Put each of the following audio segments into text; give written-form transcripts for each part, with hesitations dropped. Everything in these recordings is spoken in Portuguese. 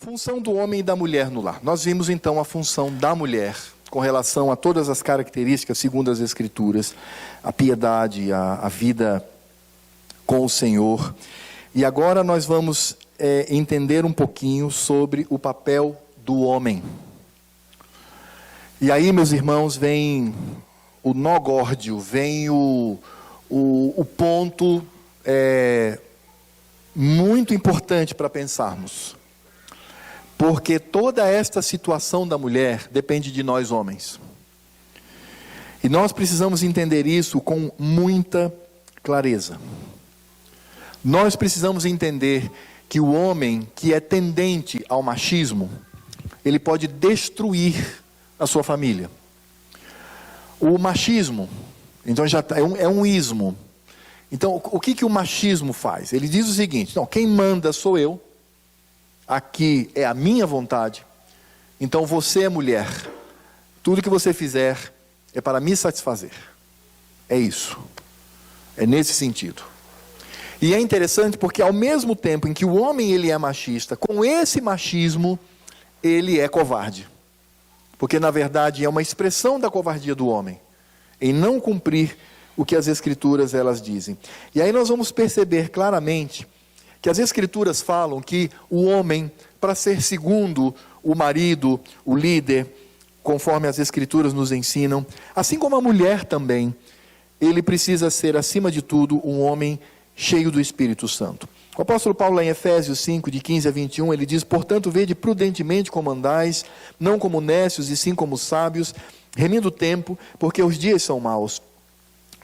Função do homem e da mulher no lar. Nós vimos então a função da mulher com relação a todas as características segundo as Escrituras, a piedade, a vida com o Senhor. E agora nós vamos entender um pouquinho sobre o papel do homem. E aí, meus irmãos, vem o nó górdio, vem o ponto muito importante para pensarmos. Porque toda esta situação da mulher depende de nós homens. E nós precisamos entender isso com muita clareza. Nós precisamos entender que o homem que é tendente ao machismo, ele pode destruir a sua família. O machismo, então já é um ismo. Então o que o machismo faz? Ele diz o seguinte: não, quem manda sou eu. Aqui é a minha vontade, então você é mulher, tudo que você fizer é para me satisfazer. É isso, é nesse sentido. E é interessante porque ao mesmo tempo em que o homem ele é machista, com esse machismo ele é covarde. Porque na verdade é uma expressão da covardia do homem, em não cumprir o que as Escrituras elas dizem. E aí nós vamos perceber claramente que as Escrituras falam que o homem, para ser segundo o marido, o líder, conforme as Escrituras nos ensinam, assim como a mulher também, ele precisa ser, acima de tudo, um homem cheio do Espírito Santo. O apóstolo Paulo, em Efésios 5, de 15 a 21, ele diz: portanto, vede prudentemente como andais, não como necios, e sim como sábios, remindo o tempo, porque os dias são maus.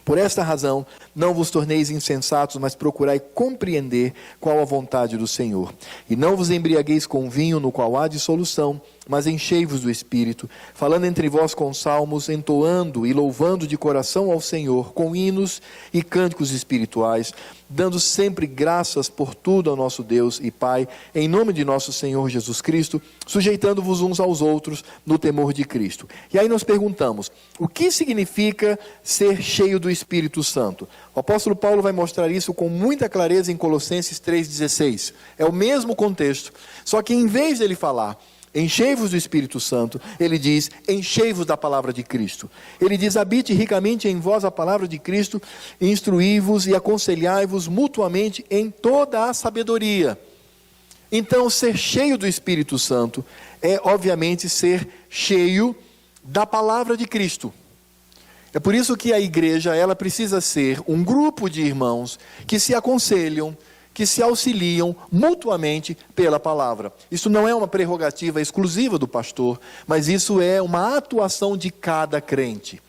Por esta razão, não vos torneis insensatos, mas procurai compreender qual a vontade do Senhor. E não vos embriagueis com vinho, no qual há dissolução, mas enchei-vos do Espírito, falando entre vós com salmos, entoando e louvando de coração ao Senhor, com hinos e cânticos espirituais, dando sempre graças por tudo ao nosso Deus e Pai, em nome de nosso Senhor Jesus Cristo, sujeitando-vos uns aos outros no temor de Cristo. E aí nós perguntamos, o que significa ser cheio do Espírito Santo? O apóstolo Paulo vai mostrar isso com muita clareza em Colossenses 3,16. É o mesmo contexto, só que em vez dele falar enchei-vos do Espírito Santo, ele diz, enchei-vos da palavra de Cristo. Ele diz, habite ricamente em vós a palavra de Cristo, instruí-vos e aconselhai-vos mutuamente em toda a sabedoria. Então, ser cheio do Espírito Santo é, obviamente, ser cheio da palavra de Cristo. É por isso que a igreja, ela precisa ser um grupo de irmãos que se aconselham, que se auxiliam mutuamente pela palavra. Isso não é uma prerrogativa exclusiva do pastor, mas isso é uma atuação de cada crente.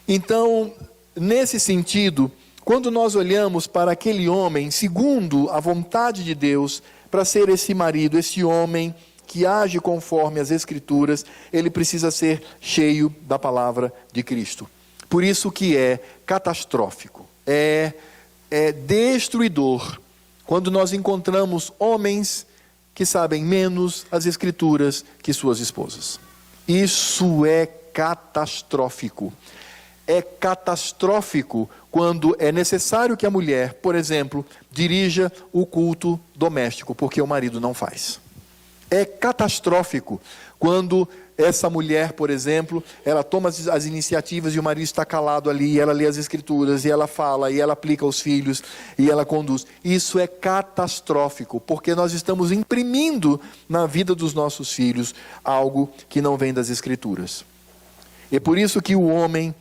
Então, nesse sentido, quando nós olhamos para aquele homem, segundo a vontade de Deus, para ser esse marido, esse homem que age conforme as Escrituras, ele precisa ser cheio da palavra de Cristo. Por isso que é catastrófico, é destruidor quando nós encontramos homens que sabem menos as Escrituras que suas esposas. Isso é catastrófico. É catastrófico quando é necessário que a mulher, por exemplo, dirija o culto doméstico, porque o marido não faz. É catastrófico quando essa mulher, por exemplo, ela toma as iniciativas e o marido está calado ali, e ela lê as Escrituras, e ela fala, e ela aplica aos filhos, e ela conduz. Isso é catastrófico, porque nós estamos imprimindo na vida dos nossos filhos algo que não vem das Escrituras. É por isso que o homem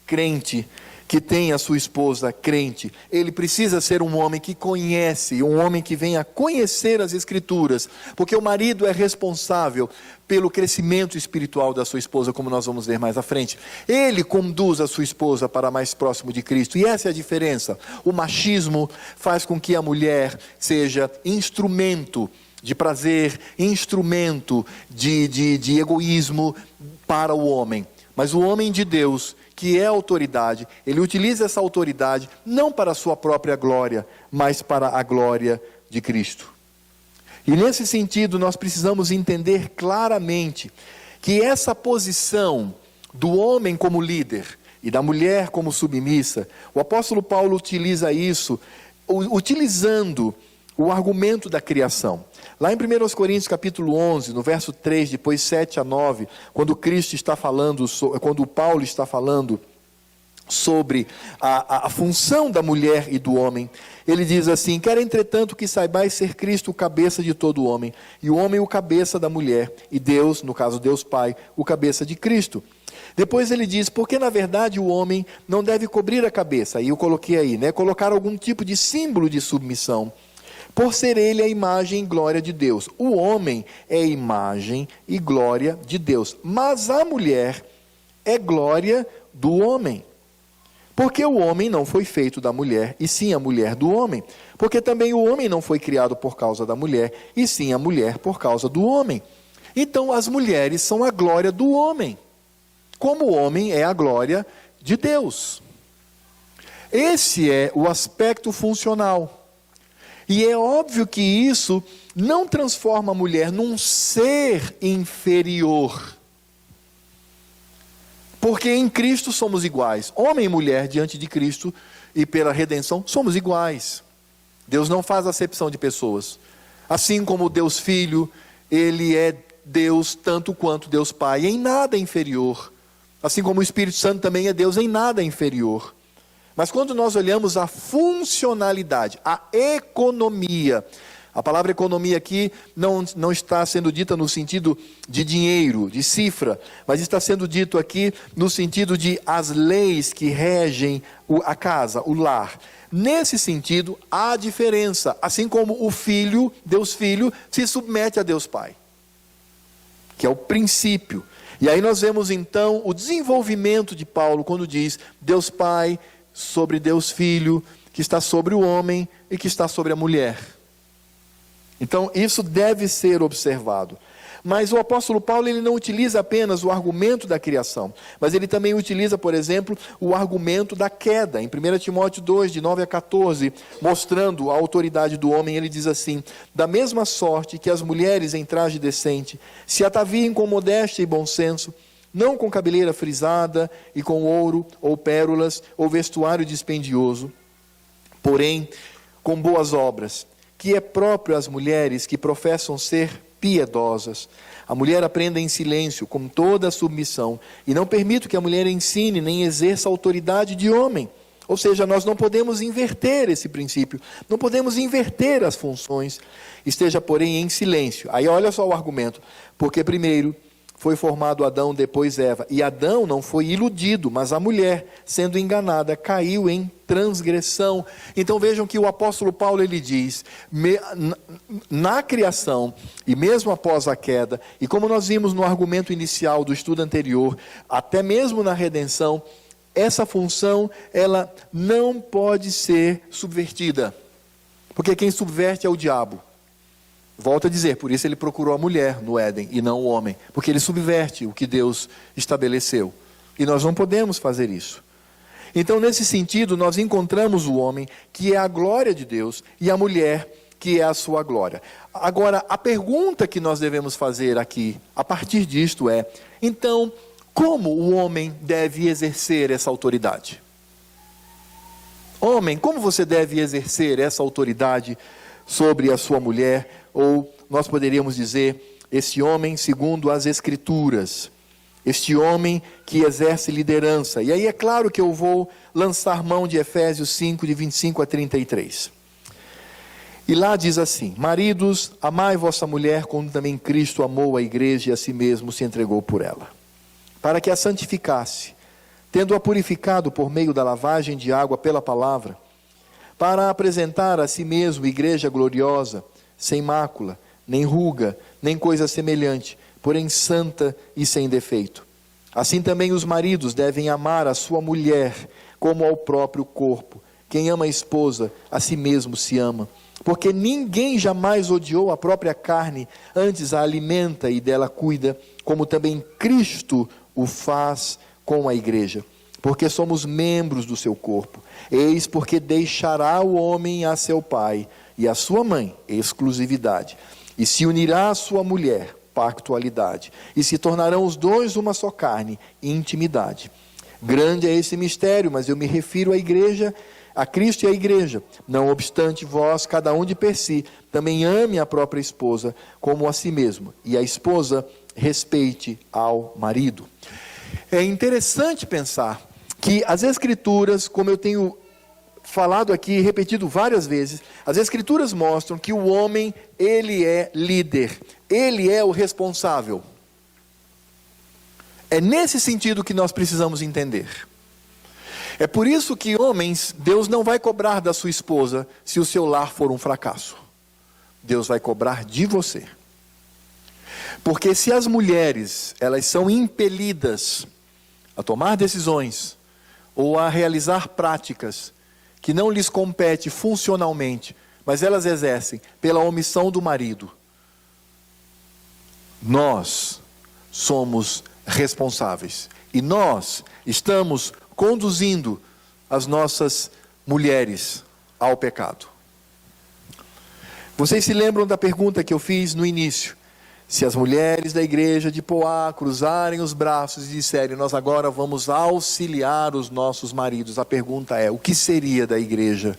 crente, que tem a sua esposa crente, ele precisa ser um homem que conhece, um homem que venha conhecer as Escrituras, porque o marido é responsável pelo crescimento espiritual da sua esposa, como nós vamos ver mais à frente. Ele conduz a sua esposa para mais próximo de Cristo, e essa é a diferença. O machismo faz com que a mulher seja instrumento de prazer, instrumento de egoísmo para o homem. Mas o homem de Deus, que é autoridade, ele utiliza essa autoridade não para a sua própria glória, mas para a glória de Cristo. E nesse sentido nós precisamos entender claramente que essa posição do homem como líder e da mulher como submissa, o apóstolo Paulo utiliza isso, utilizando o argumento da criação. Lá em 1 Coríntios capítulo 11, no verso 3, depois 7 a 9, quando quando Paulo está falando sobre a função da mulher e do homem, ele diz assim: quero entretanto que saibais ser Cristo o cabeça de todo homem, e o homem o cabeça da mulher, e Deus, no caso Deus Pai, o cabeça de Cristo. Depois ele diz, porque na verdade o homem não deve cobrir a cabeça, aí eu coloquei aí, colocar algum tipo de símbolo de submissão, por ser ele a imagem e glória de Deus. O homem é imagem e glória de Deus, mas a mulher é glória do homem. Porque o homem não foi feito da mulher, e sim a mulher do homem. Porque também o homem não foi criado por causa da mulher, e sim a mulher por causa do homem. Então as mulheres são a glória do homem, como o homem é a glória de Deus. Esse é o aspecto funcional. E é óbvio que isso não transforma a mulher num ser inferior. Porque em Cristo somos iguais. Homem e mulher diante de Cristo e pela redenção somos iguais. Deus não faz acepção de pessoas. Assim como Deus Filho, Ele é Deus tanto quanto Deus Pai, em nada inferior. Assim como o Espírito Santo também é Deus, em nada inferior. Mas quando nós olhamos a funcionalidade, a economia, a palavra economia aqui não está sendo dita no sentido de dinheiro, de cifra, mas está sendo dito aqui no sentido de as leis que regem a casa, o lar. Nesse sentido, há diferença, assim como o Filho, Deus Filho, se submete a Deus Pai, que é o princípio. E aí nós vemos então o desenvolvimento de Paulo quando diz Deus Pai sobre Deus Filho, que está sobre o homem e que está sobre a mulher. Então isso deve ser observado. Mas o apóstolo Paulo ele não utiliza apenas o argumento da criação, mas ele também utiliza, por exemplo, o argumento da queda. Em 1 Timóteo 2, de 9 a 14, mostrando a autoridade do homem, ele diz assim: da mesma sorte que as mulheres em traje decente se ataviem com modéstia e bom senso, não com cabeleira frisada e com ouro ou pérolas ou vestuário dispendioso, porém com boas obras, que é próprio às mulheres que professam ser piedosas. A mulher aprenda em silêncio, com toda a submissão, e não permito que a mulher ensine nem exerça a autoridade de homem. Ou seja, nós não podemos inverter esse princípio, não podemos inverter as funções. Esteja, porém, em silêncio. Aí olha só o argumento, porque primeiro foi formado Adão, depois Eva, e Adão não foi iludido, mas a mulher, sendo enganada, caiu em transgressão. Então vejam que o apóstolo Paulo ele diz, na criação, e mesmo após a queda, e como nós vimos no argumento inicial do estudo anterior, até mesmo na redenção, essa função, ela não pode ser subvertida, porque quem subverte é o diabo. Volto a dizer, por isso ele procurou a mulher no Éden e não o homem, porque ele subverte o que Deus estabeleceu, e nós não podemos fazer isso. Então nesse sentido nós encontramos o homem que é a glória de Deus e a mulher que é a sua glória. Agora a pergunta que nós devemos fazer aqui, a partir disto é, então como o homem deve exercer essa autoridade? Homem, como você deve exercer essa autoridade sobre a sua mulher? Ou nós poderíamos dizer, esse homem segundo as Escrituras, este homem que exerce liderança. E aí é claro que eu vou lançar mão de Efésios 5, de 25 a 33. E lá diz assim: maridos, amai vossa mulher, como também Cristo amou a igreja e a si mesmo se entregou por ela, para que a santificasse, tendo-a purificado por meio da lavagem de água pela palavra, para apresentar a si mesmo igreja gloriosa, sem mácula, nem ruga, nem coisa semelhante, porém santa e sem defeito. Assim também os maridos devem amar a sua mulher como ao próprio corpo. Quem ama a esposa, a si mesmo se ama. Porque ninguém jamais odiou a própria carne, antes a alimenta e dela cuida, como também Cristo o faz com a igreja. Porque somos membros do seu corpo. Eis porque deixará o homem a seu pai e a sua mãe, exclusividade, e se unirá à sua mulher, pactualidade, e se tornarão os dois uma só carne, intimidade. Grande é esse mistério, mas eu me refiro à igreja, a Cristo e à igreja. Não obstante, vós, cada um de per si, também ame a própria esposa como a si mesmo, e a esposa respeite ao marido. É interessante pensar que as Escrituras, como eu tenho falado aqui e repetido várias vezes, as Escrituras mostram que o homem, ele é líder, ele é o responsável. É nesse sentido que nós precisamos entender. É por isso que, homens, Deus não vai cobrar da sua esposa se o seu lar for um fracasso. Deus vai cobrar de você. Porque se as mulheres, elas são impelidas a tomar decisões ou a realizar práticas que não lhes compete funcionalmente, mas elas exercem pela omissão do marido, nós somos responsáveis. E nós estamos conduzindo as nossas mulheres ao pecado. Vocês se lembram da pergunta que eu fiz no início? Se as mulheres da igreja de Poá cruzarem os braços e disserem, nós agora vamos auxiliar os nossos maridos, a pergunta é, o que seria da igreja?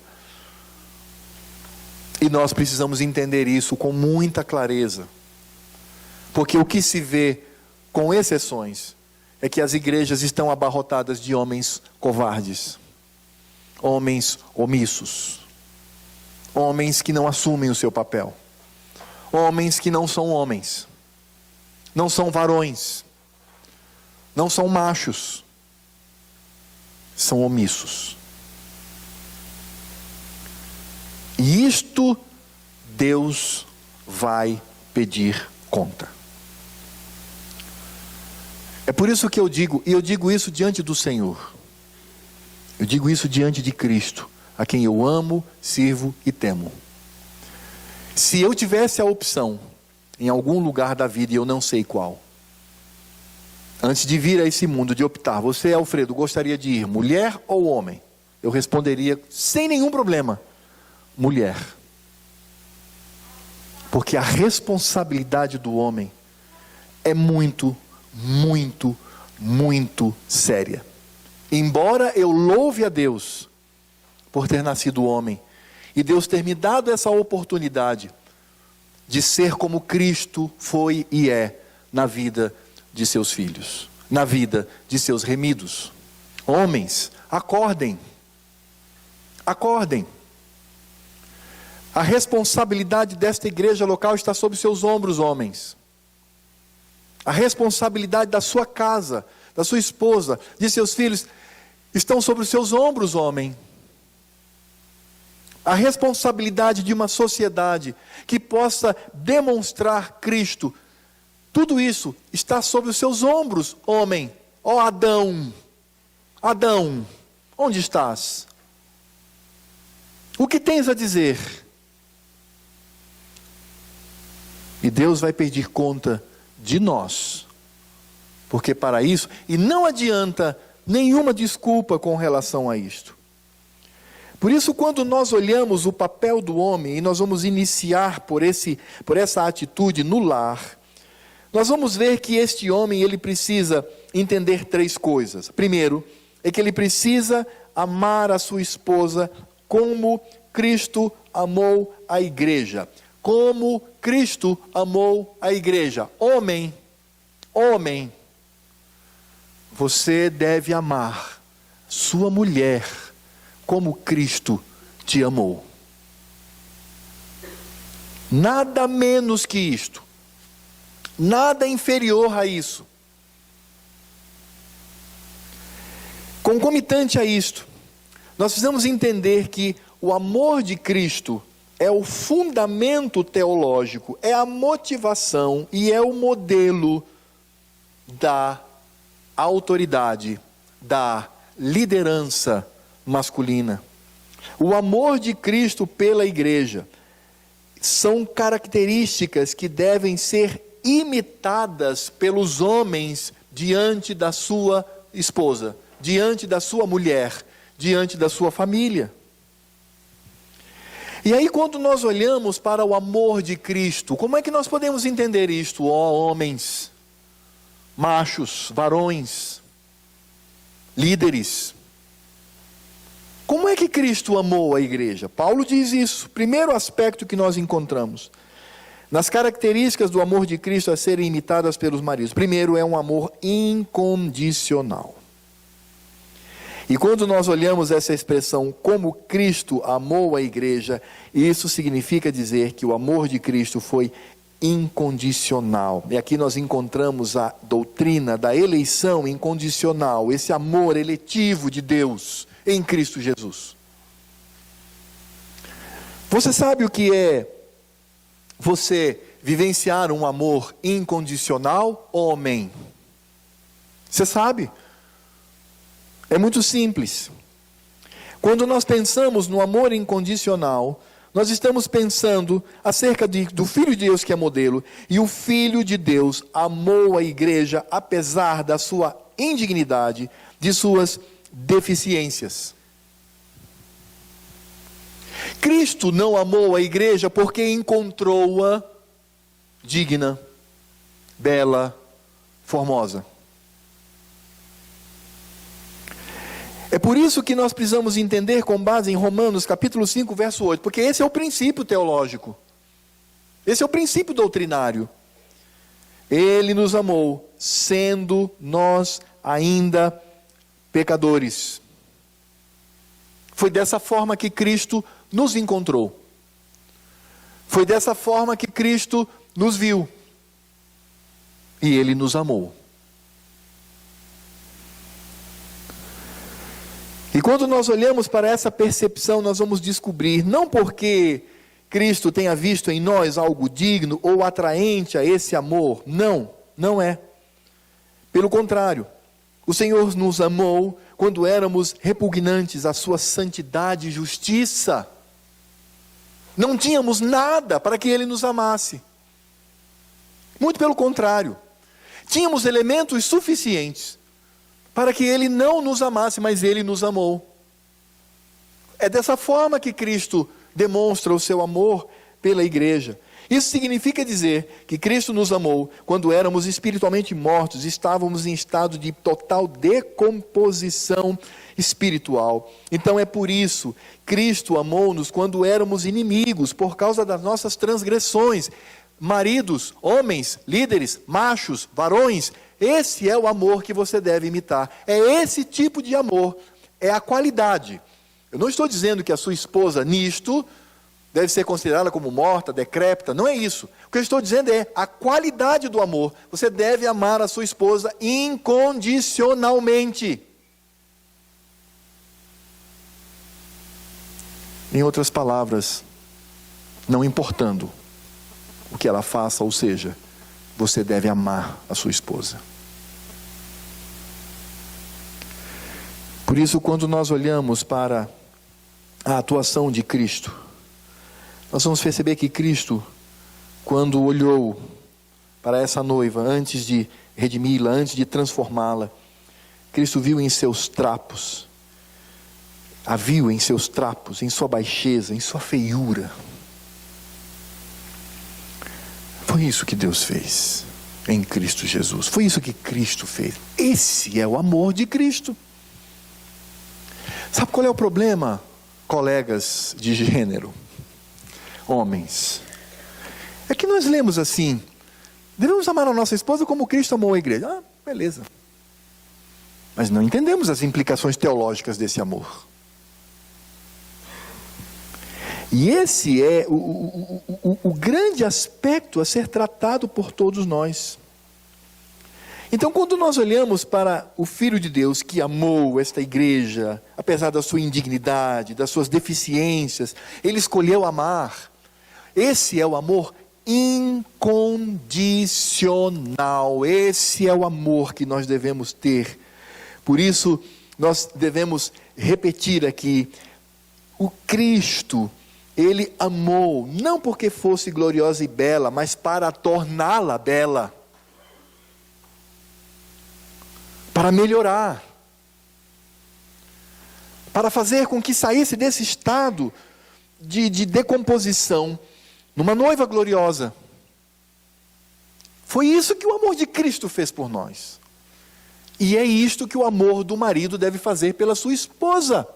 E nós precisamos entender isso com muita clareza. Porque o que se vê, com exceções, é que as igrejas estão abarrotadas de homens covardes, homens omissos, homens que não assumem o seu papel, homens que não são homens, não são varões, não são machos, são omissos. E isto Deus vai pedir conta. É por isso que eu digo, e eu digo isso diante do Senhor, eu digo isso diante de Cristo, a quem eu amo, sirvo e temo. Se eu tivesse a opção, em algum lugar da vida, e eu não sei qual, antes de vir a esse mundo, de optar, você, Alfredo, gostaria de ir mulher ou homem? Eu responderia, sem nenhum problema, mulher. Porque a responsabilidade do homem é muito séria. Embora eu louve a Deus por ter nascido homem, e Deus ter me dado essa oportunidade de ser como Cristo foi e é na vida de seus filhos, na vida de seus remidos. Homens, acordem. Acordem. A responsabilidade desta igreja local está sob seus ombros, homens. A responsabilidade da sua casa, da sua esposa, de seus filhos, estão sobre os seus ombros, homem. A responsabilidade de uma sociedade que possa demonstrar Cristo, tudo isso está sobre os seus ombros, homem. Ó Adão, Adão, onde estás? O que tens a dizer? E Deus vai pedir conta de nós, porque para isso, e não adianta nenhuma desculpa com relação a isto. Por isso, quando nós olhamos o papel do homem, e nós vamos iniciar por essa atitude no lar, nós vamos ver que este homem, ele precisa entender três coisas. Primeiro, é que ele precisa amar a sua esposa como Cristo amou a igreja. Como Cristo amou a igreja. Homem, você deve amar sua mulher como Cristo te amou. Nada menos que isto. Nada inferior a isso. Concomitante a isto, nós precisamos entender que o amor de Cristo é o fundamento teológico, é a motivação e é o modelo da autoridade, da liderança masculina. O amor de Cristo pela igreja são características que devem ser imitadas pelos homens diante da sua esposa, diante da sua mulher, diante da sua família. E aí, quando nós olhamos para o amor de Cristo, como é que nós podemos entender isto, ó homens, machos, varões, líderes? Como é que Cristo amou a igreja? Paulo diz isso. Primeiro aspecto que nós encontramos nas características do amor de Cristo a serem imitadas pelos maridos. Primeiro, é um amor incondicional. E quando nós olhamos essa expressão, como Cristo amou a igreja, isso significa dizer que o amor de Cristo foi incondicional. E aqui nós encontramos a doutrina da eleição incondicional, esse amor eletivo de Deus em Cristo Jesus. Você sabe o que é você vivenciar um amor incondicional, homem? Você sabe? É muito simples. Quando nós pensamos no amor incondicional, nós estamos pensando acerca do Filho de Deus que é modelo, e o Filho de Deus amou a igreja apesar da sua indignidade, de suas deficiências. Cristo não amou a igreja porque encontrou-a digna, bela, formosa. É por isso que nós precisamos entender com base em Romanos capítulo 5, verso 8, porque esse é o princípio teológico, esse é o princípio doutrinário. Ele nos amou, sendo nós ainda pecadores. Foi dessa forma que Cristo nos encontrou. Foi dessa forma que Cristo nos viu. E Ele nos amou. E quando nós olhamos para essa percepção, nós vamos descobrir, não porque Cristo tenha visto em nós algo digno ou atraente a esse amor. Não, não é. Pelo contrário, o Senhor nos amou quando éramos repugnantes à sua santidade e justiça. Não tínhamos nada para que Ele nos amasse. Muito pelo contrário. Tínhamos elementos suficientes para que Ele não nos amasse, mas Ele nos amou. É dessa forma que Cristo demonstra o seu amor pela igreja. Isso significa dizer que Cristo nos amou quando éramos espiritualmente mortos, estávamos em estado de total decomposição espiritual. Então é por isso, Cristo amou-nos quando éramos inimigos, por causa das nossas transgressões. Maridos, homens, líderes, machos, varões, esse é o amor que você deve imitar. É esse tipo de amor, é a qualidade. Eu não estou dizendo que a sua esposa nisto deve ser considerada como morta, decrépita, não é isso. O que eu estou dizendo é a qualidade do amor. Você deve amar a sua esposa incondicionalmente. Em outras palavras, não importando o que ela faça, ou seja, você deve amar a sua esposa. Por isso, quando nós olhamos para a atuação de Cristo, nós vamos perceber que Cristo, quando olhou para essa noiva, antes de redimi-la, antes de transformá-la, Cristo viu em seus trapos, a viu em seus trapos, em sua baixeza, em sua feiura. Foi isso que Deus fez em Cristo Jesus. Foi isso que Cristo fez. Esse é o amor de Cristo. Sabe qual é o problema, colegas de gênero, homens? É que nós lemos assim: devemos amar a nossa esposa como Cristo amou a igreja. Ah, beleza. Mas não entendemos as implicações teológicas desse amor. E esse é o grande aspecto a ser tratado por todos nós. Então, quando nós olhamos para o Filho de Deus que amou esta igreja, apesar da sua indignidade, das suas deficiências, Ele escolheu amar. Esse é o amor incondicional. Esse é o amor que nós devemos ter. Por isso, nós devemos repetir aqui: o Cristo, Ele amou, não porque fosse gloriosa e bela, mas para torná-la bela. Para melhorar, para fazer com que saísse desse estado de decomposição, numa noiva gloriosa. Foi isso que o amor de Cristo fez por nós. E é isto que o amor do marido deve fazer pela sua esposa.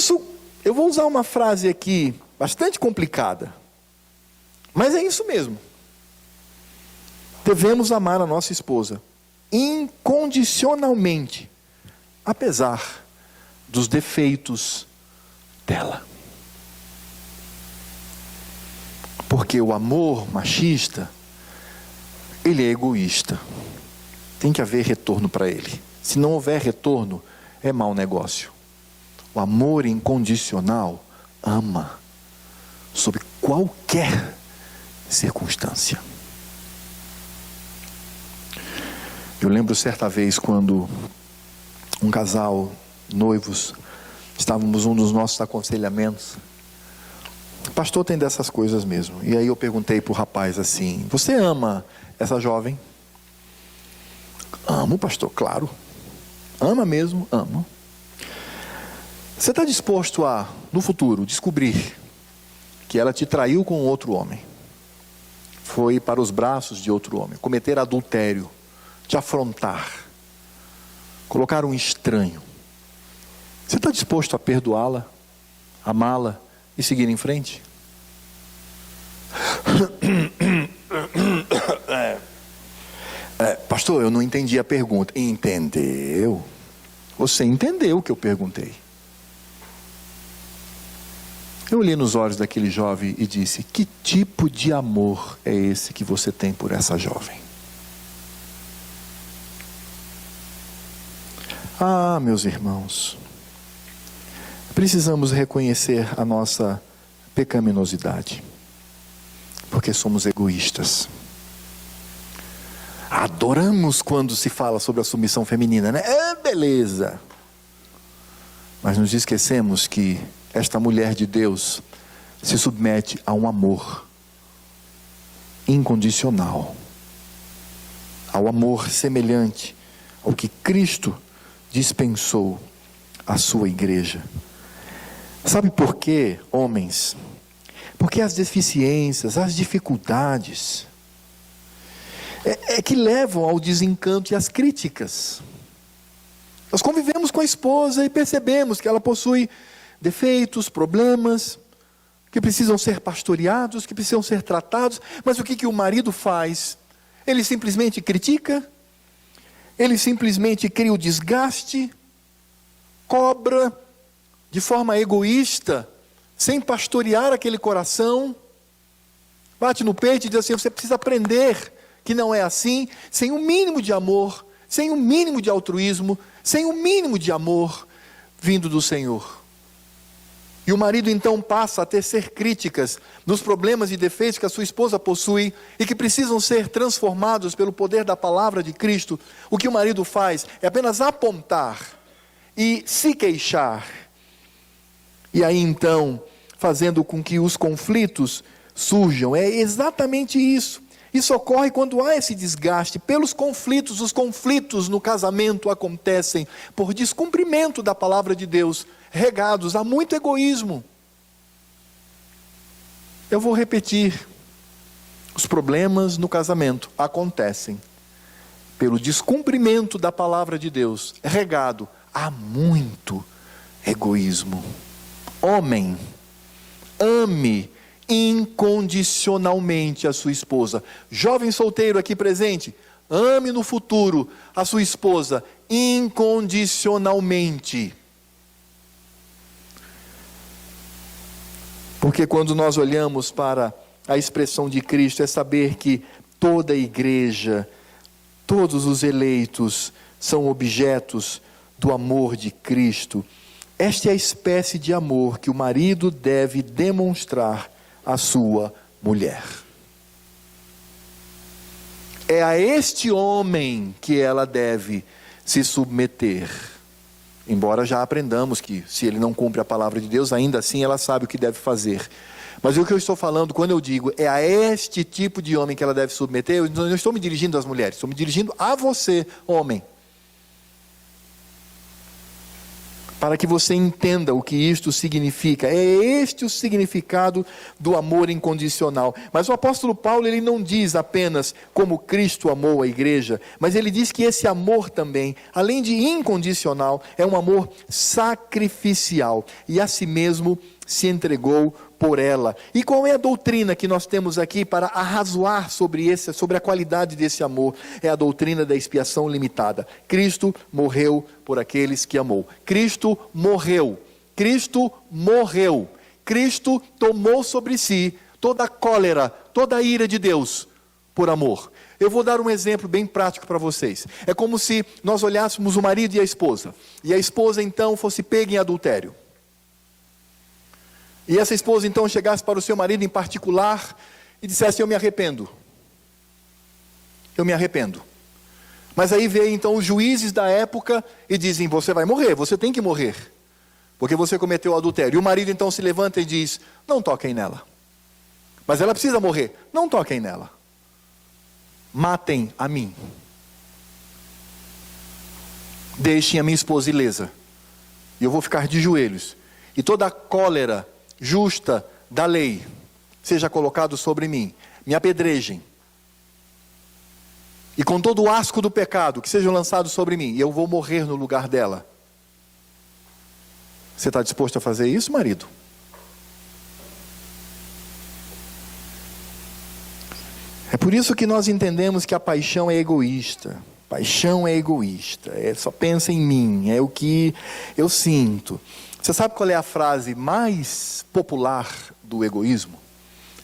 isso, eu vou usar uma frase aqui bastante complicada, mas é isso mesmo. Devemos amar a nossa esposa incondicionalmente, apesar dos defeitos dela. Porque o amor machista, ele é egoísta. Tem que haver retorno para ele. Se não houver retorno, é mau negócio. O amor incondicional ama sob qualquer circunstância. Eu lembro certa vez quando um casal, noivos, estávamos num dos nossos aconselhamentos. O pastor tem dessas coisas mesmo. E aí eu perguntei para o rapaz assim: você ama essa jovem? Amo, pastor, claro. Ama mesmo? Amo. Você está disposto a, no futuro, descobrir que ela te traiu com outro homem, foi para os braços de outro homem, cometer adultério, te afrontar, colocar um estranho? Você está disposto a perdoá-la, amá-la e seguir em frente? Pastor, eu não entendi a pergunta. Entendeu? Você entendeu o que eu perguntei. Eu olhei nos olhos daquele jovem e disse: que tipo de amor é esse que você tem por essa jovem? Ah, meus irmãos, precisamos reconhecer a nossa pecaminosidade, porque somos egoístas. Adoramos quando se fala sobre a submissão feminina, né? É beleza. Mas nos esquecemos que esta mulher de Deus se submete a um amor incondicional, ao amor semelhante ao que Cristo dispensou à sua igreja. Sabe por quê, homens? Porque as deficiências, as dificuldades é que levam ao desencanto e às críticas. Nós convivemos com a esposa e percebemos que ela possui defeitos, problemas, que precisam ser pastoreados, que precisam ser tratados. Mas o que o marido faz? Ele simplesmente critica, ele simplesmente cria o desgaste, cobra de forma egoísta, sem pastorear aquele coração, bate no peito e diz assim: você precisa aprender que não é assim, sem um mínimo de amor, sem um mínimo de altruísmo, sem um mínimo de amor vindo do Senhor. E o marido então passa a tecer críticas nos problemas e defeitos que a sua esposa possui e que precisam ser transformados pelo poder da palavra de Cristo. O que o marido faz é apenas apontar e se queixar. E aí então, fazendo com que os conflitos surjam. É exatamente isso. Isso ocorre quando há esse desgaste pelos conflitos. Os conflitos no casamento acontecem por descumprimento da palavra de Deus, regados a muito egoísmo. Eu vou repetir: os problemas no casamento acontecem pelo descumprimento da palavra de Deus, regado a muito egoísmo. Homem, ame incondicionalmente a sua esposa. Jovem solteiro aqui presente, ame no futuro a sua esposa incondicionalmente. Porque quando nós olhamos para a expressão de Cristo, é saber que toda a igreja, todos os eleitos são objetos do amor de Cristo. Esta é a espécie de amor que o marido deve demonstrar à sua mulher. É a este homem que ela deve se submeter. Embora já aprendamos que se ele não cumpre a palavra de Deus, ainda assim ela sabe o que deve fazer. Mas o que eu estou falando, quando eu digo é a este tipo de homem que ela deve submeter, eu não estou me dirigindo às mulheres, estou me dirigindo a você, homem. para que você entenda o que isto significa. É este o significado do amor incondicional. Mas o apóstolo Paulo, ele não diz apenas como Cristo amou a igreja, mas ele diz que esse amor também, além de incondicional, é um amor sacrificial, e a si mesmo se entregou por ela. E qual é a doutrina que nós temos aqui para arrazoar sobre a qualidade desse amor? É a doutrina da expiação limitada. Cristo morreu por aqueles que amou. Cristo morreu. Cristo morreu. Cristo tomou sobre si toda a cólera, toda a ira de Deus por amor. Eu vou dar um exemplo bem prático para vocês. É como se nós olhássemos o marido e a esposa então fosse pega em adultério. E essa esposa então chegasse para o seu marido em particular e dissesse: eu me arrependo. Eu me arrependo. Mas aí veio então os juízes da época e dizem: você vai morrer, você tem que morrer, porque você cometeu adultério. E o marido então se levanta e diz: não toquem nela. Mas ela precisa morrer. Não toquem nela. Matem a mim. Deixem a minha esposa ilesa. E eu vou ficar de joelhos. E toda a cólera justa da lei seja colocado sobre mim, me apedrejem, e com todo o asco do pecado que sejam lançados sobre mim, e eu vou morrer no lugar dela. Você está disposto a fazer isso, marido? É por isso que nós entendemos que a paixão é egoísta. Paixão é egoísta, só pensa em mim, é o que eu sinto. Você sabe qual é a frase mais popular do egoísmo?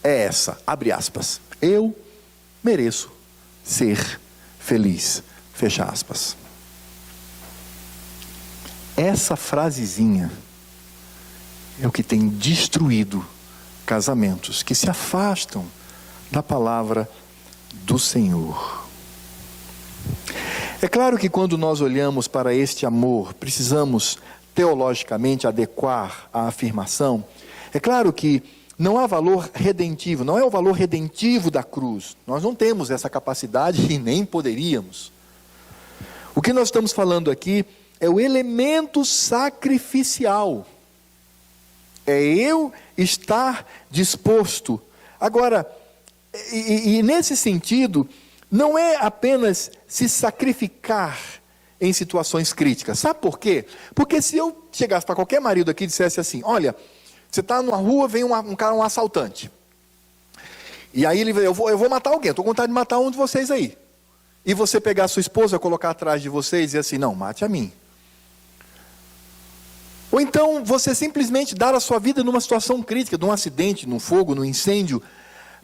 É essa, abre aspas: eu mereço ser feliz, fecha aspas. Essa frasezinha é o que tem destruído casamentos que se afastam da palavra do Senhor. É claro que quando nós olhamos para este amor, precisamos teologicamente adequar a afirmação. É claro que não há valor redentivo, não é o valor redentivo da cruz. Nós não temos essa capacidade e nem poderíamos. O que nós estamos falando aqui é o elemento sacrificial. É eu estar disposto. Agora, e nesse sentido, não é apenas se sacrificar em situações críticas. Sabe por quê? Porque se eu chegasse para qualquer marido aqui e dissesse assim: olha, você está numa rua, vem um cara, um assaltante. E aí ele eu vou matar alguém, estou com vontade de matar um de vocês aí. E você pegar a sua esposa, colocar atrás de vocês e dizer assim: não, mate a mim. Ou então você simplesmente dar a sua vida numa situação crítica, num acidente, num fogo, num incêndio,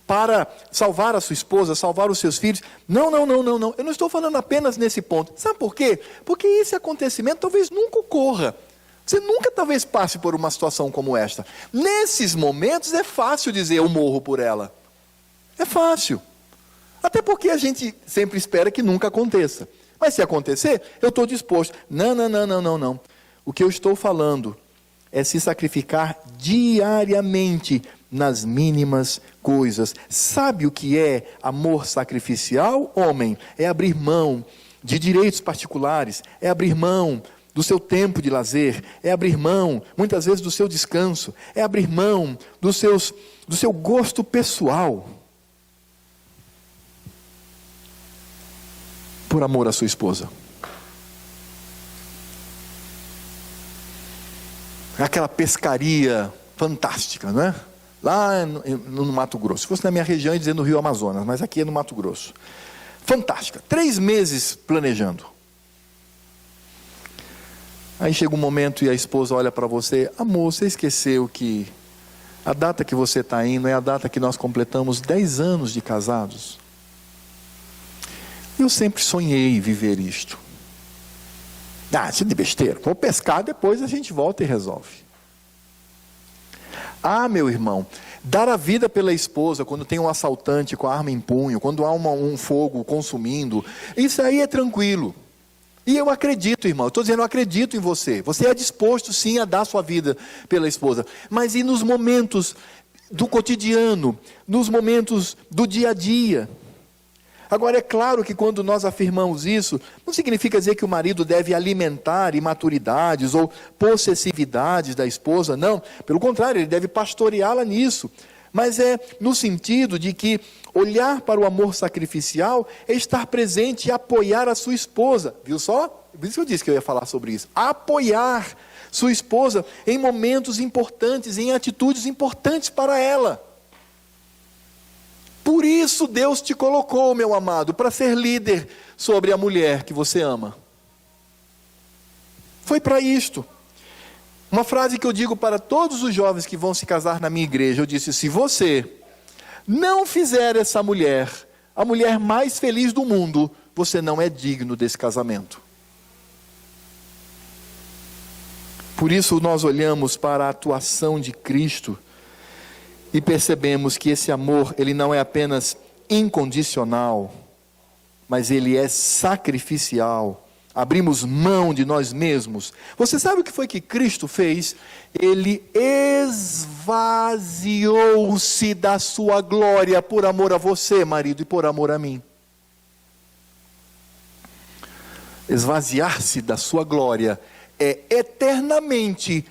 para salvar a sua esposa, salvar os seus filhos. Não. Eu não estou falando apenas nesse ponto. Sabe por quê? Porque esse acontecimento talvez nunca ocorra. Você nunca talvez passe por uma situação como esta. Nesses momentos é fácil dizer: eu morro por ela. É fácil. Até porque a gente sempre espera que nunca aconteça. Mas se acontecer, eu estou disposto. Não. O que eu estou falando é se sacrificar diariamente nas mínimas coisas. Sabe o que é amor sacrificial, homem? É abrir mão de direitos particulares, é abrir mão do seu tempo de lazer, é abrir mão, muitas vezes, do seu descanso, é abrir mão do seu gosto pessoal, por amor à sua esposa. Aquela pescaria fantástica, não é? Lá no Mato Grosso. Se fosse na minha região, ia dizer no Rio Amazonas, mas aqui é no Mato Grosso. Fantástica. 3 meses planejando. Aí chega um momento e a esposa olha para você: amor, você esqueceu que a data que você está indo é a data que nós completamos 10 anos de casados. Eu sempre sonhei viver isto. Isso é de besteira. Vou pescar, depois a gente volta e resolve. Meu irmão, dar a vida pela esposa quando tem um assaltante com a arma em punho, quando há um fogo consumindo, isso aí é tranquilo. E eu acredito, irmão, eu estou dizendo, eu acredito em você. Você é disposto sim a dar sua vida pela esposa. Mas e nos momentos do cotidiano, nos momentos do dia a dia? Agora, é claro que quando nós afirmamos isso, não significa dizer que o marido deve alimentar imaturidades ou possessividades da esposa, não. Pelo contrário, ele deve pastoreá-la nisso. Mas é no sentido de que olhar para o amor sacrificial é estar presente e apoiar a sua esposa. Viu só? Por isso que eu disse que eu ia falar sobre isso. Apoiar sua esposa em momentos importantes, em atitudes importantes para ela. Por isso Deus te colocou, meu amado, para ser líder sobre a mulher que você ama. Foi para isto. Uma frase que eu digo para todos os jovens que vão se casar na minha igreja, eu disse: se você não fizer essa mulher a mulher mais feliz do mundo, você não é digno desse casamento. Por isso nós olhamos para a atuação de Cristo e percebemos que esse amor, ele não é apenas incondicional, mas ele é sacrificial. Abrimos mão de nós mesmos. Você sabe o que foi que Cristo fez? Ele esvaziou-se da sua glória por amor a você, marido, e por amor a mim. Esvaziar-se da sua glória é eternamente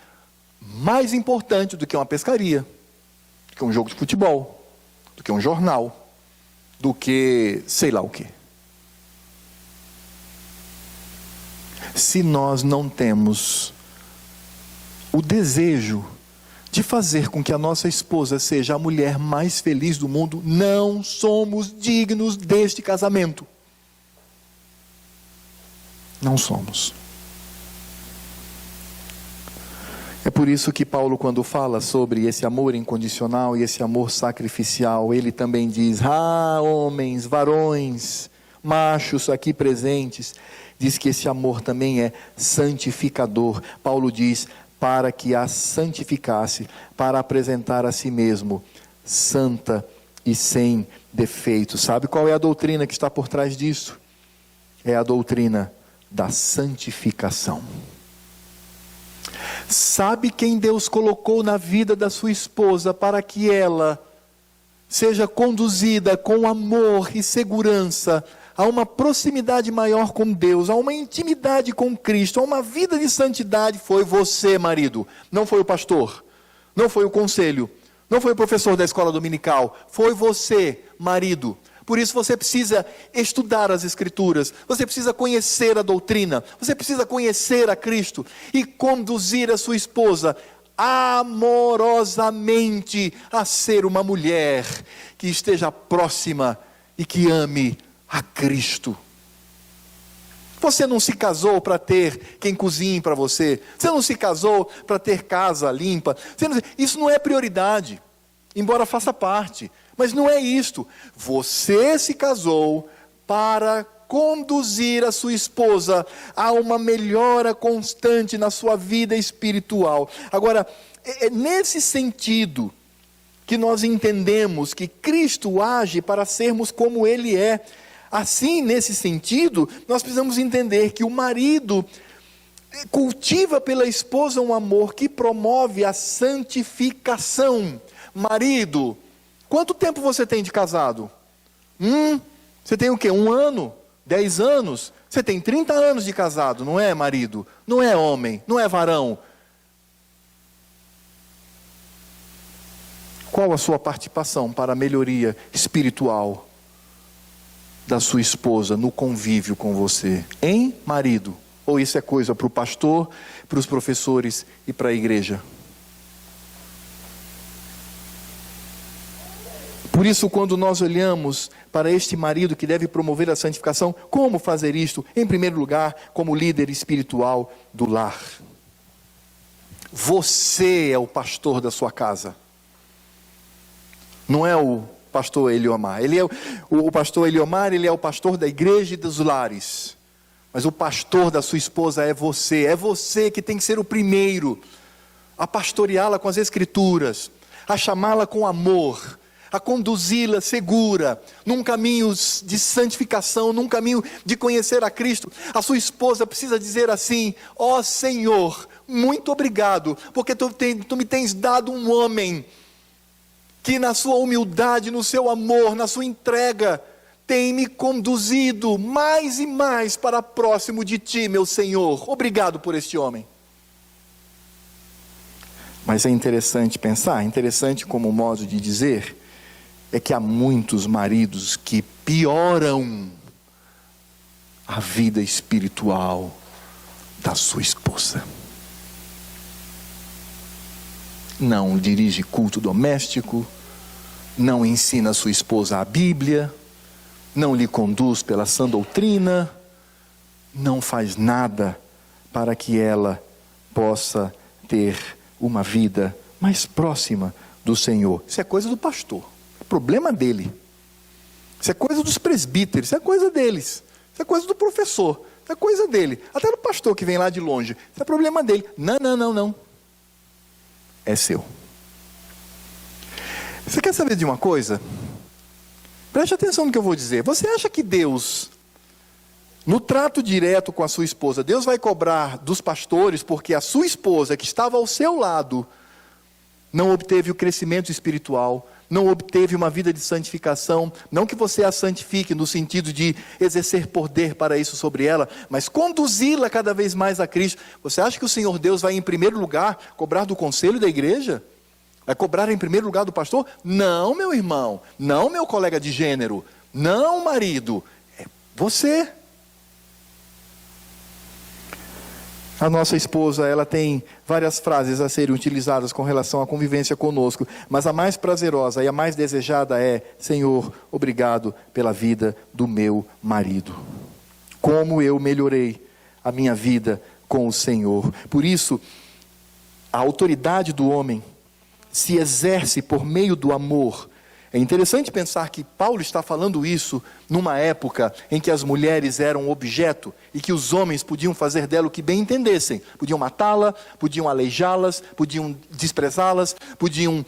mais importante do que uma pescaria, do que um jogo de futebol, do que um jornal, do que sei lá o quê. Se nós não temos o desejo de fazer com que a nossa esposa seja a mulher mais feliz do mundo, não somos dignos deste casamento. Não somos. É por isso que Paulo, quando fala sobre esse amor incondicional e esse amor sacrificial, ele também diz: homens, varões, machos aqui presentes, diz que esse amor também é santificador. Paulo diz: para que a santificasse, para apresentar a si mesmo santa e sem defeito. Sabe qual é a doutrina que está por trás disso? É a doutrina da santificação. Sabe quem Deus colocou na vida da sua esposa para que ela seja conduzida com amor e segurança a uma proximidade maior com Deus, a uma intimidade com Cristo, a uma vida de santidade? Foi você, marido. Não foi o pastor, não foi o conselho, não foi o professor da escola dominical, foi você, marido. Por isso você precisa estudar as Escrituras, você precisa conhecer a doutrina, você precisa conhecer a Cristo e conduzir a sua esposa amorosamente a ser uma mulher que esteja próxima e que ame a Cristo. Você não se casou para ter quem cozinhe para você, você não se casou para ter casa limpa, isso não é prioridade, embora faça parte. Mas não é isto. Você se casou para conduzir a sua esposa a uma melhora constante na sua vida espiritual. Agora, é nesse sentido que nós entendemos que Cristo age para sermos como Ele é. Assim, nesse sentido, nós precisamos entender que o marido cultiva pela esposa um amor que promove a santificação. Marido, quanto tempo você tem de casado? Você tem o quê? 1 ano? 10 anos? Você tem 30 anos de casado, não é, marido? Não é homem, não é varão. Qual a sua participação para a melhoria espiritual da sua esposa no convívio com você? Hein, marido? Ou isso é coisa para o pastor, para os professores e para a igreja? Por isso, quando nós olhamos para este marido que deve promover a santificação, como fazer isto? Em primeiro lugar, como líder espiritual do lar. Você é o pastor da sua casa. Não é o pastor Eliomar. O pastor Eliomar, ele é o pastor da igreja e dos lares. Mas o pastor da sua esposa é você. É você que tem que ser o primeiro a pastoreá-la com as Escrituras, a chamá-la com amor, a conduzi-la segura, num caminho de santificação, num caminho de conhecer a Cristo. A sua esposa precisa dizer assim: ó Senhor, muito obrigado, porque tu me tens dado um homem, que na sua humildade, no seu amor, na sua entrega, tem me conduzido mais e mais para próximo de ti, meu Senhor. Obrigado por este homem. Mas é interessante pensar, interessante como modo de dizer, é que há muitos maridos que pioram a vida espiritual da sua esposa. Não dirige culto doméstico, não ensina sua esposa a Bíblia, não lhe conduz pela sã doutrina, não faz nada para que ela possa ter uma vida mais próxima do Senhor. Isso é coisa do pastor, é problema dele. Isso é coisa dos presbíteros, isso é coisa deles. Isso é coisa do professor, isso é coisa dele. Até do pastor que vem lá de longe, isso é problema dele. Não. É seu. Você quer saber de uma coisa? Preste atenção no que eu vou dizer. Você acha que Deus, no trato direto com a sua esposa, Deus vai cobrar dos pastores porque a sua esposa, que estava ao seu lado, não obteve o crescimento espiritual, não obteve uma vida de santificação, não que você a santifique no sentido de exercer poder para isso sobre ela, mas conduzi-la cada vez mais a Cristo. Você acha que o Senhor Deus vai em primeiro lugar cobrar do conselho da igreja? Vai cobrar em primeiro lugar do pastor? Não, meu irmão, não, meu colega de gênero, não, marido, é você. A nossa esposa, ela tem várias frases a serem utilizadas com relação à convivência conosco, mas a mais prazerosa e a mais desejada é: Senhor, obrigado pela vida do meu marido. Como eu melhorei a minha vida com o Senhor. Por isso, a autoridade do homem se exerce por meio do amor. É interessante pensar que Paulo está falando isso numa época em que as mulheres eram objeto e que os homens podiam fazer dela o que bem entendessem. Podiam matá-la, podiam aleijá-las, podiam desprezá-las, podiam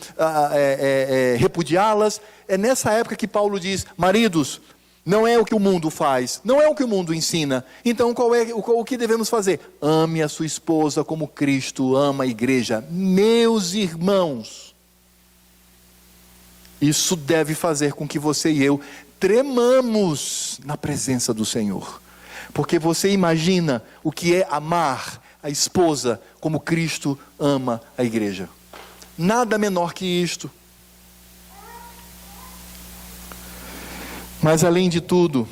repudiá-las. É nessa época que Paulo diz: maridos, não é o que o mundo faz, não é o que o mundo ensina. Então o que devemos fazer? Ame a sua esposa como Cristo ama a igreja. Meus irmãos, isso deve fazer com que você e eu tremamos na presença do Senhor. Porque você imagina o que é amar a esposa como Cristo ama a igreja. Nada menor que isto. Mas além de tudo,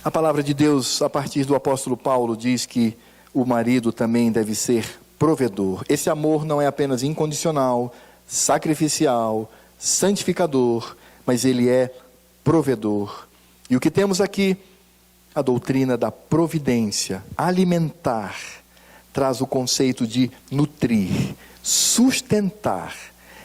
a palavra de Deus, a partir do apóstolo Paulo, diz que o marido também deve ser provedor. Esse amor não é apenas incondicional, sacrificial, santificador, mas ele é provedor. E o que temos aqui? A doutrina da providência. Alimentar traz o conceito de nutrir, sustentar.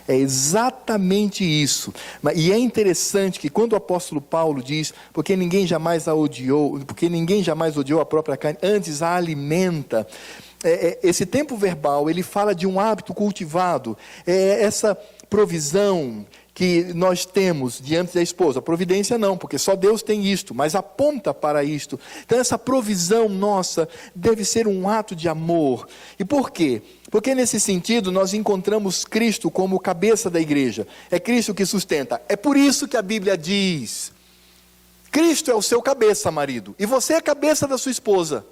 É exatamente isso. E é interessante que quando o apóstolo Paulo diz: porque ninguém jamais a odiou, porque ninguém jamais odiou a própria carne, antes a alimenta. Esse tempo verbal, ele fala de um hábito cultivado. Essa provisão que nós temos diante da esposa. Providência não, porque só Deus tem isto, mas aponta para isto. Então essa provisão nossa deve ser um ato de amor. E por quê? Porque nesse sentido nós encontramos Cristo como cabeça da igreja. É Cristo que sustenta. É por isso que a Bíblia diz: Cristo é o seu cabeça, marido, e você é a cabeça da sua esposa.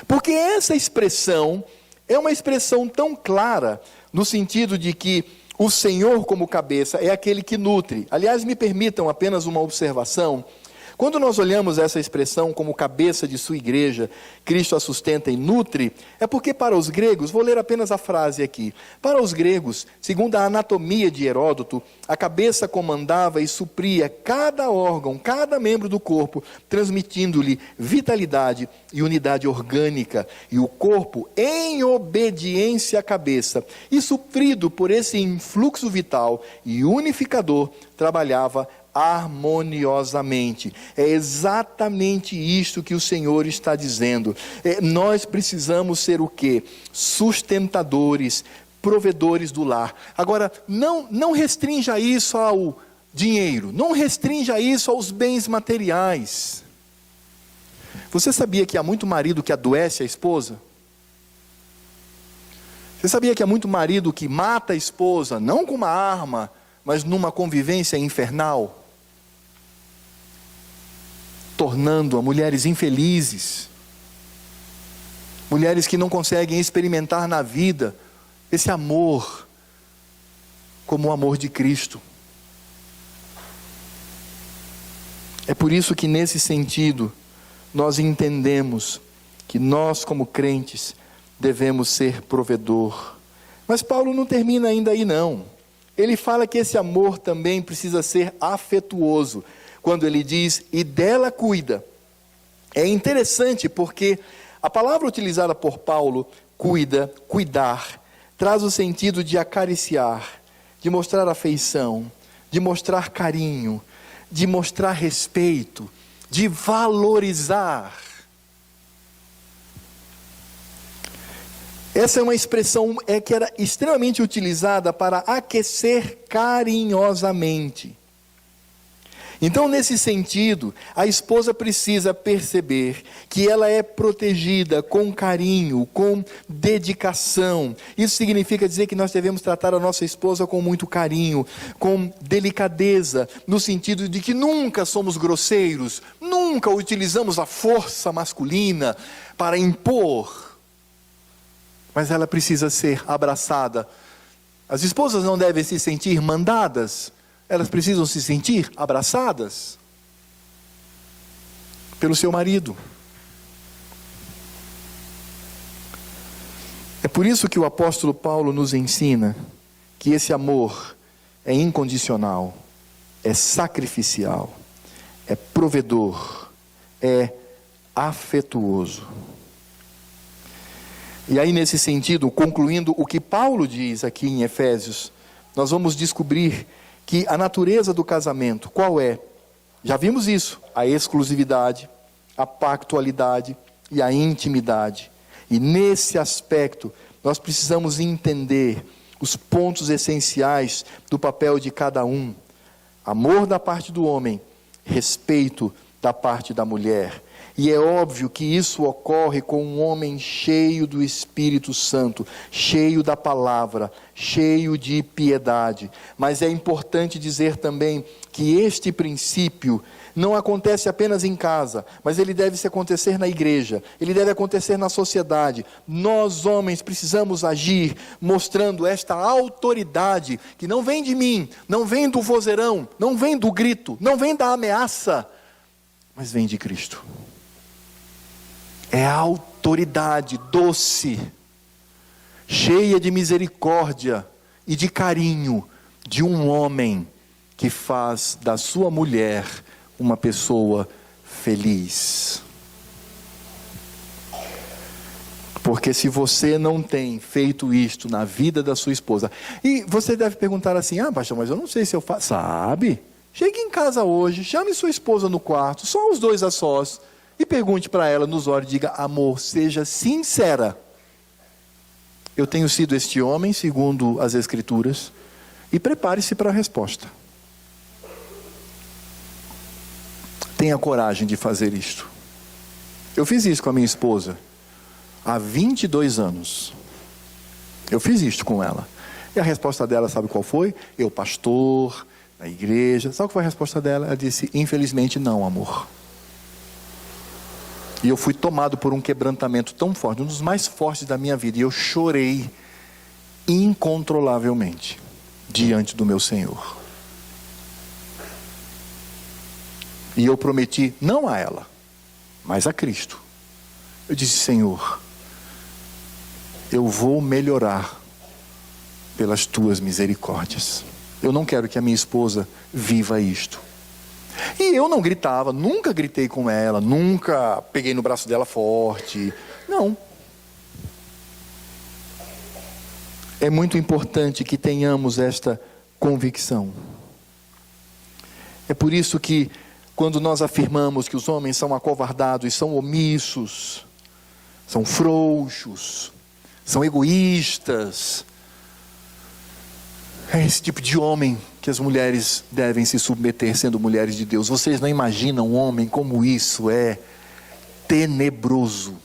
Porque essa expressão é uma expressão tão clara, no sentido de que o Senhor como cabeça é aquele que nutre. Aliás, me permitam apenas uma observação. Quando nós olhamos essa expressão como cabeça de sua igreja, Cristo a sustenta e nutre, é porque para os gregos, vou ler apenas a frase aqui, para os gregos, segundo a anatomia de Heródoto, a cabeça comandava e supria cada órgão, cada membro do corpo, transmitindo-lhe vitalidade e unidade orgânica, e o corpo, em obediência à cabeça, e suprido por esse influxo vital e unificador, trabalhava harmoniosamente. É exatamente isto que o Senhor está dizendo. Nós precisamos ser o quê? Sustentadores, provedores do lar. Agora, não restrinja isso ao dinheiro, não restrinja isso aos bens materiais. Você sabia que há muito marido que adoece a esposa? Você sabia que há muito marido que mata a esposa, não com uma arma, mas numa convivência infernal? tornando-a mulheres infelizes, mulheres que não conseguem experimentar na vida esse amor como o amor de Cristo. É por isso que, nesse sentido, nós entendemos que nós, como crentes, devemos ser provedor. Mas Paulo não termina ainda aí, não. Ele fala que esse amor também precisa ser afetuoso, quando ele diz, e dela cuida. É interessante porque a palavra utilizada por Paulo, cuida, cuidar, traz o sentido de acariciar, de mostrar afeição, de mostrar carinho, de mostrar respeito, de valorizar. Essa é uma expressão que era extremamente utilizada para aquecer carinhosamente. Então, nesse sentido, a esposa precisa perceber que ela é protegida com carinho, com dedicação. Isso significa dizer que nós devemos tratar a nossa esposa com muito carinho, com delicadeza, no sentido de que nunca somos grosseiros, nunca utilizamos a força masculina para impor. Mas ela precisa ser abraçada. As esposas não devem se sentir mandadas. Elas precisam se sentir abraçadas pelo seu marido. É por isso que o apóstolo Paulo nos ensina que esse amor é incondicional, é sacrificial, é provedor, é afetuoso. E aí, nesse sentido, concluindo o que Paulo diz aqui em Efésios, nós vamos descobrir que a natureza do casamento, qual é? Já vimos isso, a exclusividade, a pactualidade e a intimidade. E nesse aspecto, nós precisamos entender os pontos essenciais do papel de cada um. Amor da parte do homem, respeito da parte da mulher. E é óbvio que isso ocorre com um homem cheio do Espírito Santo, cheio da palavra, cheio de piedade. Mas é importante dizer também que este princípio não acontece apenas em casa, mas ele deve se acontecer na igreja, ele deve acontecer na sociedade. Nós, homens, precisamos agir mostrando esta autoridade que não vem de mim, não vem do vozeirão, não vem do grito, não vem da ameaça, mas vem de Cristo. É a autoridade doce, cheia de misericórdia e de carinho de um homem que faz da sua mulher uma pessoa feliz. Porque se você não tem feito isto na vida da sua esposa, e você deve perguntar assim, pastor, mas eu não sei se eu faço. Sabe? Chegue em casa hoje, chame sua esposa no quarto, só os dois a sós, e pergunte para ela nos olhos, diga, amor, seja sincera. Eu tenho sido este homem, segundo as Escrituras, e prepare-se para a resposta. Tenha coragem de fazer isto. Eu fiz isso com a minha esposa há 22 anos. Eu fiz isto com ela. E a resposta dela, sabe qual foi? Eu, pastor, na igreja. Sabe qual foi a resposta dela? Ela disse, infelizmente não, amor. E eu fui tomado por um quebrantamento tão forte, um dos mais fortes da minha vida. E eu chorei incontrolavelmente diante do meu Senhor. E eu prometi, não a ela, mas a Cristo. Eu disse, Senhor, eu vou melhorar pelas tuas misericórdias. Eu não quero que a minha esposa viva isto. E eu não gritava, nunca gritei com ela, nunca peguei no braço dela forte. Não. É muito importante que tenhamos esta convicção. É por isso que, quando nós afirmamos que os homens são acovardados, são omissos, são frouxos, são egoístas, é esse tipo de homem que as mulheres devem se submeter, sendo mulheres de Deus. Vocês não imaginam um homem como isso é tenebroso,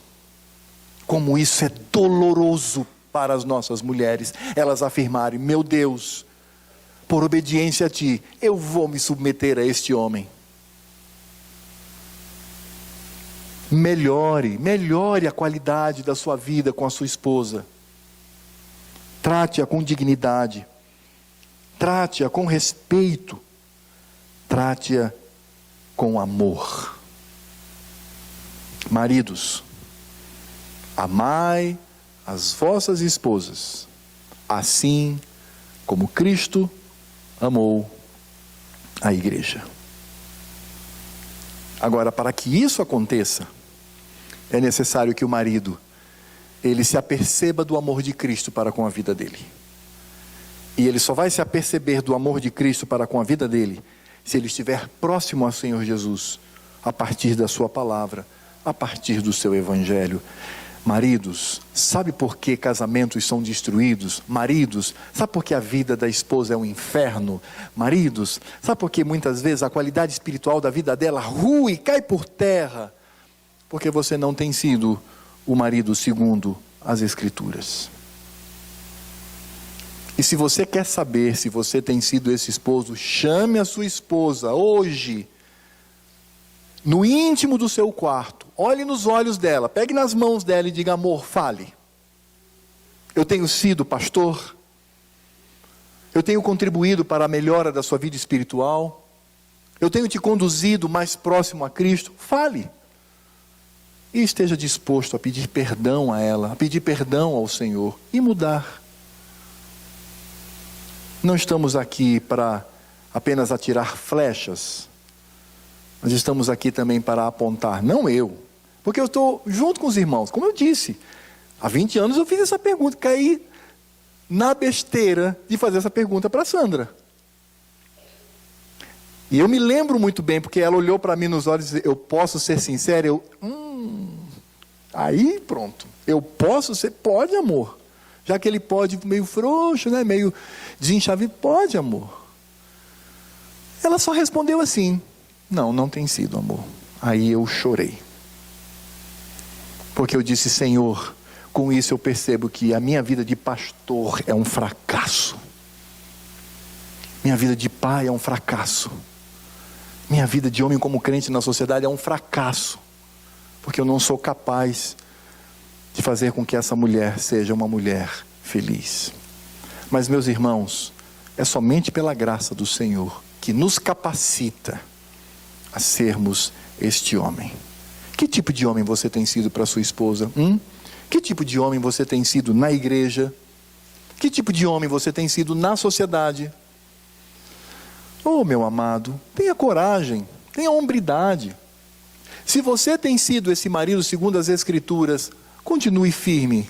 como isso é doloroso para as nossas mulheres, elas afirmarem, meu Deus, por obediência a ti, eu vou me submeter a este homem. Melhore a qualidade da sua vida com a sua esposa. Trate-a com dignidade. Trate-a com respeito. Trate-a com amor. Maridos, amai as vossas esposas, assim como Cristo amou a igreja. Agora, para que isso aconteça, é necessário que o marido, ele se aperceba do amor de Cristo para com a vida dele. E ele só vai se aperceber do amor de Cristo para com a vida dele, se ele estiver próximo ao Senhor Jesus, a partir da sua palavra, a partir do seu evangelho. Maridos, sabe por que casamentos são destruídos? Maridos, sabe por que a vida da esposa é um inferno? Maridos, sabe por que muitas vezes a qualidade espiritual da vida dela rua e cai por terra? Porque você não tem sido o marido segundo as Escrituras. E se você quer saber se você tem sido esse esposo, chame a sua esposa hoje, no íntimo do seu quarto, olhe nos olhos dela, pegue nas mãos dela e diga: amor, fale. Eu tenho sido pastor, eu tenho contribuído para a melhora da sua vida espiritual, eu tenho te conduzido mais próximo a Cristo. Fale. E esteja disposto a pedir perdão a ela, a pedir perdão ao Senhor e mudar. Não estamos aqui para apenas atirar flechas. Nós estamos aqui também para apontar, não eu. Porque eu estou junto com os irmãos. Como eu disse, há 20 anos eu fiz essa pergunta. Caí na besteira de fazer essa pergunta para a Sandra. E eu me lembro muito bem, porque ela olhou para mim nos olhos e disse: eu posso ser sincera? Aí pronto. Eu posso ser? Pode, amor. Já que ele pode meio frouxo, né? Meio desenchavido. Pode, amor. Ela só respondeu assim: não tem sido, amor. Aí eu chorei. Porque eu disse: Senhor, com isso eu percebo que a minha vida de pastor é um fracasso. Minha vida de pai é um fracasso. Minha vida de homem como crente na sociedade é um fracasso. Porque eu não sou capaz de fazer com que essa mulher seja uma mulher feliz. Mas, meus irmãos, é somente pela graça do Senhor que nos capacita a sermos este homem. Que tipo de homem você tem sido para sua esposa? Que tipo de homem você tem sido na igreja? Que tipo de homem você tem sido na sociedade? Oh, meu amado, tenha coragem, tenha hombridade. Se você tem sido esse marido segundo as Escrituras, continue firme.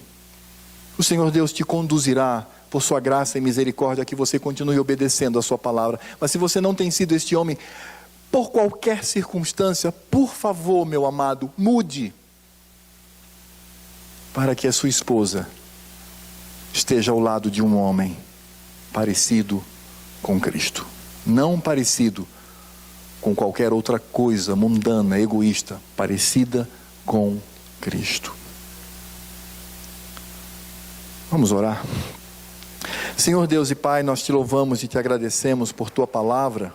O Senhor Deus te conduzirá por sua graça e misericórdia, que você continue obedecendo a sua palavra. Mas se você não tem sido este homem, por qualquer circunstância, por favor, meu amado, mude, para que a sua esposa esteja ao lado de um homem parecido com Cristo, não parecido com qualquer outra coisa mundana, egoísta, parecida com Cristo. Vamos orar. Senhor Deus e Pai, nós te louvamos e te agradecemos por tua palavra.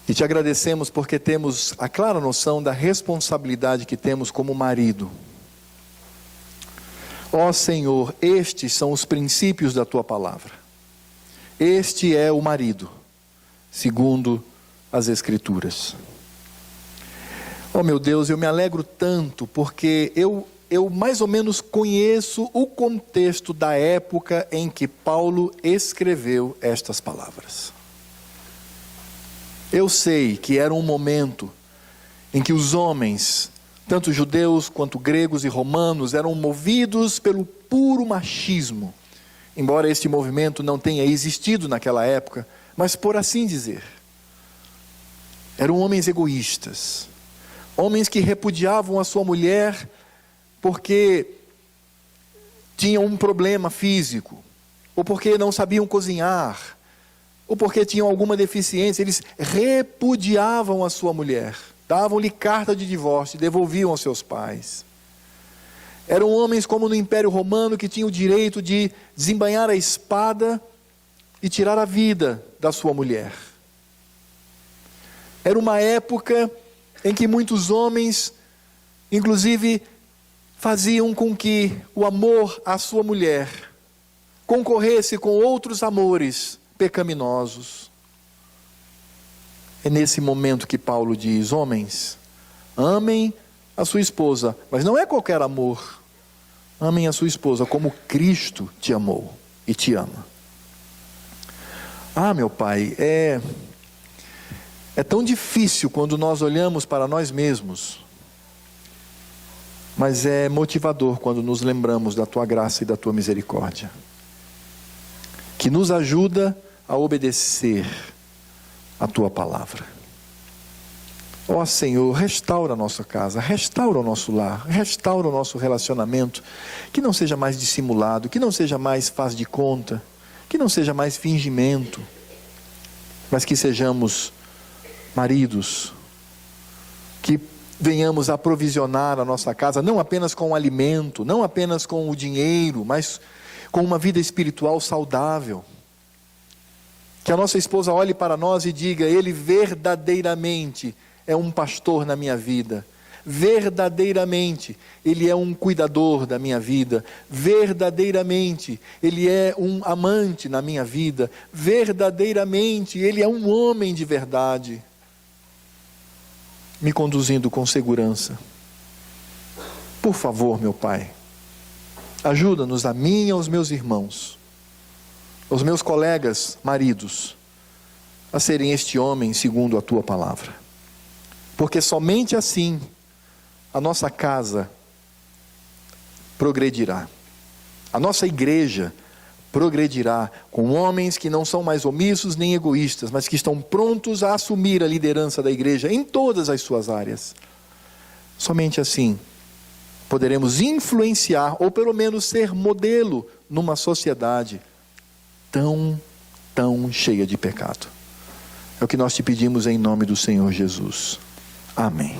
E te agradecemos porque temos a clara noção da responsabilidade que temos como marido. Ó Senhor, estes são os princípios da tua palavra. Este é o marido, segundo as Escrituras. Ó meu Deus, eu me alegro tanto porque eu mais ou menos conheço o contexto da época em que Paulo escreveu estas palavras. Eu sei que era um momento em que os homens, tanto judeus quanto gregos e romanos, eram movidos pelo puro machismo. Embora este movimento não tenha existido naquela época, mas por assim dizer. Eram homens egoístas, homens que repudiavam a sua mulher porque tinham um problema físico, ou porque não sabiam cozinhar, ou porque tinham alguma deficiência. Eles repudiavam a sua mulher, davam-lhe carta de divórcio e devolviam aos seus pais. Eram homens como no Império Romano, que tinham o direito de desembainhar a espada e tirar a vida da sua mulher. Era uma época em que muitos homens inclusive faziam com que o amor à sua mulher concorresse com outros amores pecaminosos. É nesse momento que Paulo diz: homens, amem a sua esposa, mas não é qualquer amor. Amem a sua esposa como Cristo te amou e te ama. Ah, meu Pai, é tão difícil quando nós olhamos para nós mesmos, mas é motivador quando nos lembramos da Tua graça e da Tua misericórdia, que nos ajuda a obedecer a Tua palavra. Ó Senhor, restaura a nossa casa, restaura o nosso lar, restaura o nosso relacionamento, que não seja mais dissimulado, que não seja mais faz de conta, que não seja mais fingimento, mas que sejamos maridos, que venhamos a provisionar a nossa casa, não apenas com o alimento, não apenas com o dinheiro, mas com uma vida espiritual saudável. Que a nossa esposa olhe para nós e diga: ele verdadeiramente é um pastor na minha vida, verdadeiramente ele é um cuidador da minha vida, verdadeiramente ele é um amante na minha vida, verdadeiramente ele é um homem de verdade, me conduzindo com segurança. Por favor, meu Pai, ajuda-nos, a mim e aos meus irmãos, aos meus colegas maridos, a serem este homem segundo a Tua palavra, porque somente assim a nossa casa progredirá, a nossa igreja progredirá, com homens que não são mais omissos nem egoístas, mas que estão prontos a assumir a liderança da igreja em todas as suas áreas. Somente assim poderemos influenciar, ou pelo menos ser modelo numa sociedade tão cheia de pecado. É o que nós te pedimos em nome do Senhor Jesus. Amém.